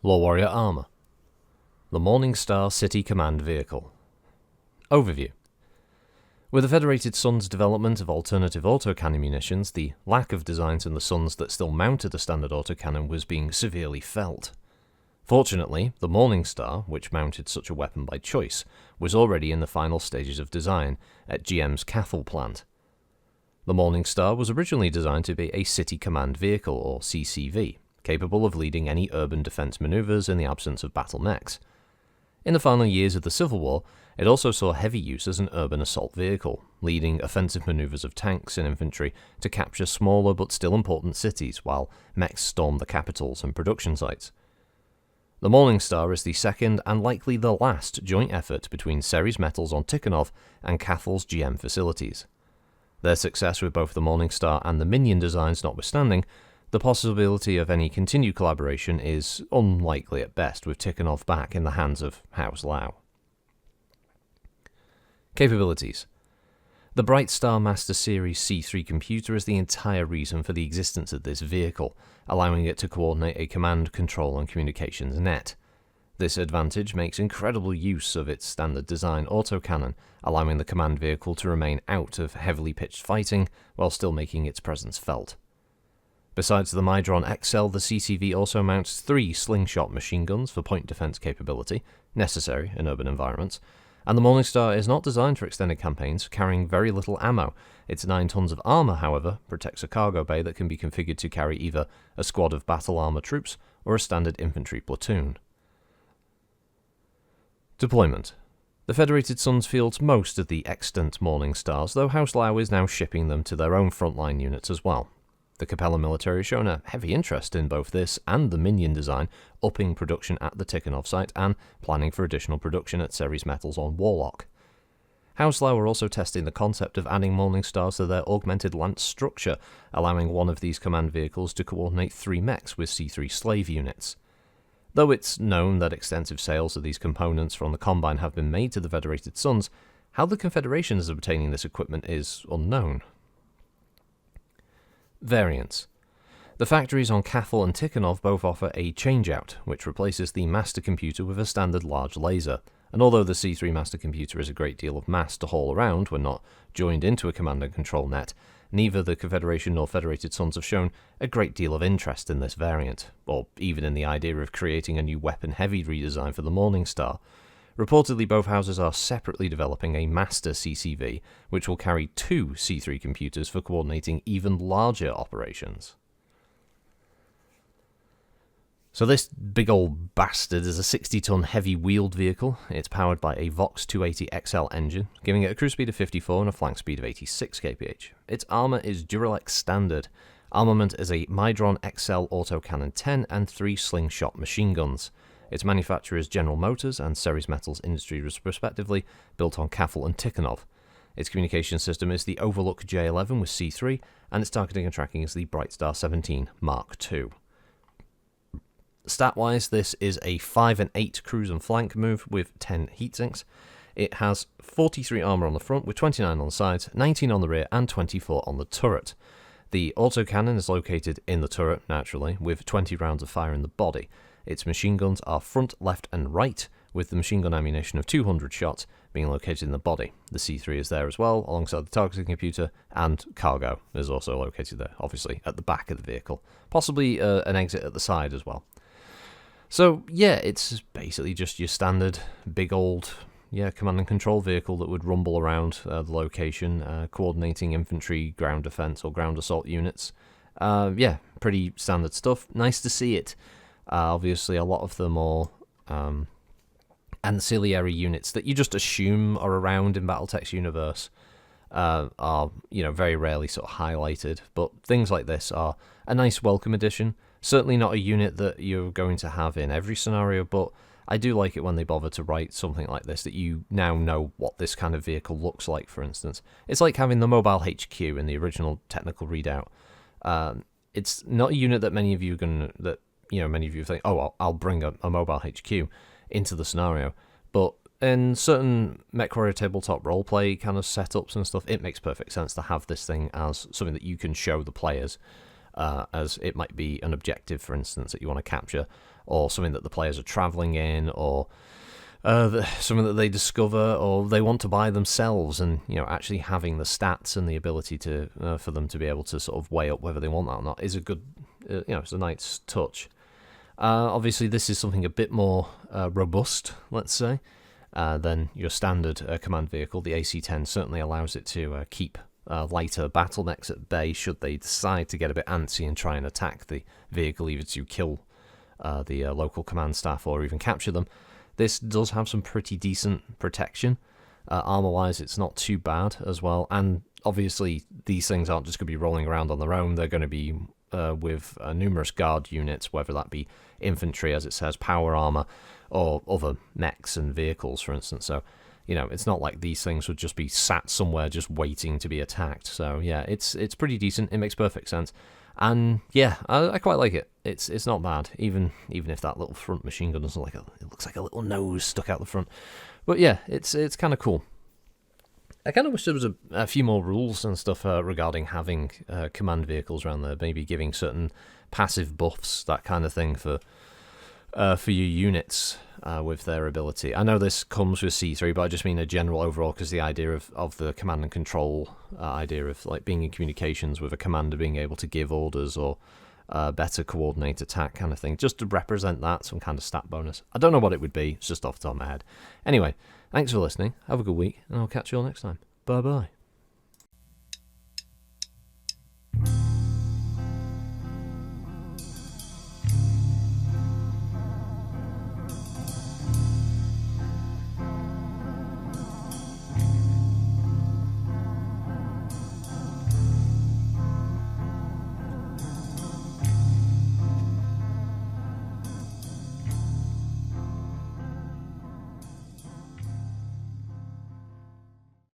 LoreWarrior Armour, the Morningstar City Command Vehicle. Overview. With the Federated Sun's development of alternative autocannon munitions, the lack of designs in the Suns that still mounted a standard autocannon was being severely felt. Fortunately, the Morningstar, which mounted such a weapon by choice, was already in the final stages of design at GM's Cathal plant. The Morningstar was originally designed to be a City Command Vehicle, or CCV, capable of leading any urban defense maneuvers in the absence of battle mechs. In the final years of the Civil War, it also saw heavy use as an urban assault vehicle, leading offensive maneuvers of tanks and infantry to capture smaller but still important cities while mechs stormed the capitals and production sites. The Morningstar is the second and likely the last joint effort between Ceres Metals on Tikhonov and Cathal's GM facilities. Their success with both the Morningstar and the Minion designs notwithstanding, the possibility of any continued collaboration is unlikely at best, with Tikhonov back in the hands of House Lau. Capabilities. The Brightstar Master Series C3 computer is the entire reason for the existence of this vehicle, allowing it to coordinate a command, control, and communications net. This advantage makes incredible use of its standard design autocannon, allowing the command vehicle to remain out of heavily pitched fighting while still making its presence felt. Besides the Mydron XL, the CCV also mounts 3 slingshot machine guns for point defense capability, necessary in urban environments, and the Morningstar is not designed for extended campaigns, carrying very little ammo. Its 9 tons of armor, however, protects a cargo bay that can be configured to carry either a squad of battle armor troops or a standard infantry platoon. Deployment. The Federated Suns fields most of the extant Morningstars, though House Lau is now shipping them to their own frontline units as well. The Capella military has shown a heavy interest in both this and the Minion design, upping production at the Tikhonov site and planning for additional production at Ceres Metals on Warlock. House Lau are also testing the concept of adding Morningstars to their augmented lance structure, allowing one of these command vehicles to coordinate 3 mechs with C3 slave units. Though it's known that extensive sales of these components from the Combine have been made to the Federated Suns, how the Confederation is obtaining this equipment is unknown. Variants. The factories on Cathal and Tikhonov both offer a changeout, which replaces the master computer with a standard large laser, and although the C3 master computer is a great deal of mass to haul around when not joined into a command and control net, neither the Confederation nor Federated Suns have shown a great deal of interest in this variant, or even in the idea of creating a new weapon-heavy redesign for the Morningstar. Reportedly, both houses are separately developing a master CCV, which will carry 2 C3 computers for coordinating even larger operations. So this big old bastard is a 60-ton heavy-wheeled vehicle. It's powered by a Vox 280 XL engine, giving it a cruise speed of 54 and a flank speed of 86 kph. Its armor is Duralex standard. Armament is a Mydron XL autocannon 10 and 3 slingshot machine guns. Its manufacturer is General Motors and Ceres Metals Industries respectively, built on Cathal and Tikhonov. Its communication system is the Overlook J11 with C3, and its targeting and tracking is the Brightstar 17 Mark II. Stat-wise, this is a 5 and 8 cruise and flank move with 10 heatsinks. It has 43 armor on the front with 29 on the sides, 19 on the rear, and 24 on the turret. The autocannon is located in the turret, naturally, with 20 rounds of fire in the body. Its machine guns are front, left, and right, with the machine gun ammunition of 200 shots being located in the body. The C3 is there as well, alongside the targeting computer, and cargo is also located there, obviously, at the back of the vehicle. Possibly an exit at the side as well. So, yeah, it's basically just your standard big old command and control vehicle that would rumble around the location, coordinating infantry, ground defense, or ground assault units. Pretty standard stuff. Nice to see it. Obviously, a lot of the more ancillary units that you just assume are around in Battletech's universe are, very rarely sort of highlighted. But things like this are a nice welcome addition. Certainly not a unit that you're going to have in every scenario, but I do like it when they bother to write something like this, that you now know what this kind of vehicle looks like, for instance. It's like having the mobile HQ in the original technical readout. It's not a unit that many of you think, oh, I'll bring a mobile HQ into the scenario. But in certain MechWarrior tabletop roleplay kind of setups and stuff, it makes perfect sense to have this thing as something that you can show the players. as it might be an objective, for instance, that you want to capture, or something that the players are traveling in, or something that they discover or they want to buy themselves, and actually having the stats and the ability to for them to be able to sort of weigh up whether they want that or not is a good, it's a nice touch. Obviously, this is something a bit more robust, let's say, than your standard command vehicle. The AC-10 certainly allows it to keep lighter battlemechs at bay should they decide to get a bit antsy and try and attack the vehicle, either to kill the local command staff or even capture them. This does have some pretty decent protection. Armor-wise, it's not too bad as well. And obviously, these things aren't just going to be rolling around on their own. They're going to be with numerous guard units, whether that be infantry, as it says, power armor, or other mechs and vehicles, for instance. So, it's not like these things would just be sat somewhere just waiting to be attacked. So, yeah, it's pretty decent. It makes perfect sense. And yeah, I quite like it. It's not bad, even if that little front machine gun doesn't it looks like a little nose stuck out the front. But yeah, it's kind of cool. I kind of wish there was a few more rules and stuff regarding having command vehicles around there, maybe giving certain passive buffs, that kind of thing for your units with their ability. I know this comes with C3, but I just mean a general overall, because the idea of the command and control idea of like being in communications with a commander, being able to give orders or better coordinate attack kind of thing, just to represent that, some kind of stat bonus. I don't know what it would be, it's just off the top of my head. Anyway, thanks for listening, have a good week, and I'll catch you all next time. Bye bye.